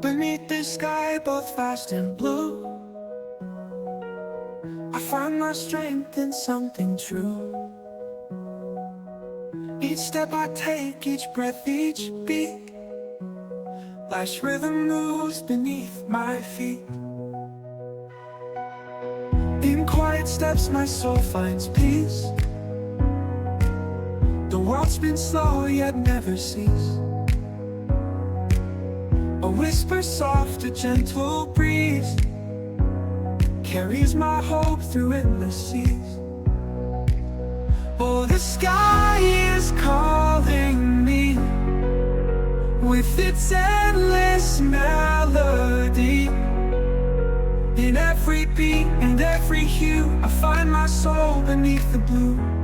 Beneath the sky, both vast and blue, I find my strength in something true. Each step I take, each breath, each beat, life's rhythm moves beneath my feet. In quiet steps my soul finds peace. The world spins slow yet never cease. A whisper soft, a gentle breeze carries my hope through endless seas. Oh, the sky is calling me with its endless melody. In every beat and every hue, I find my soul beneath the blue.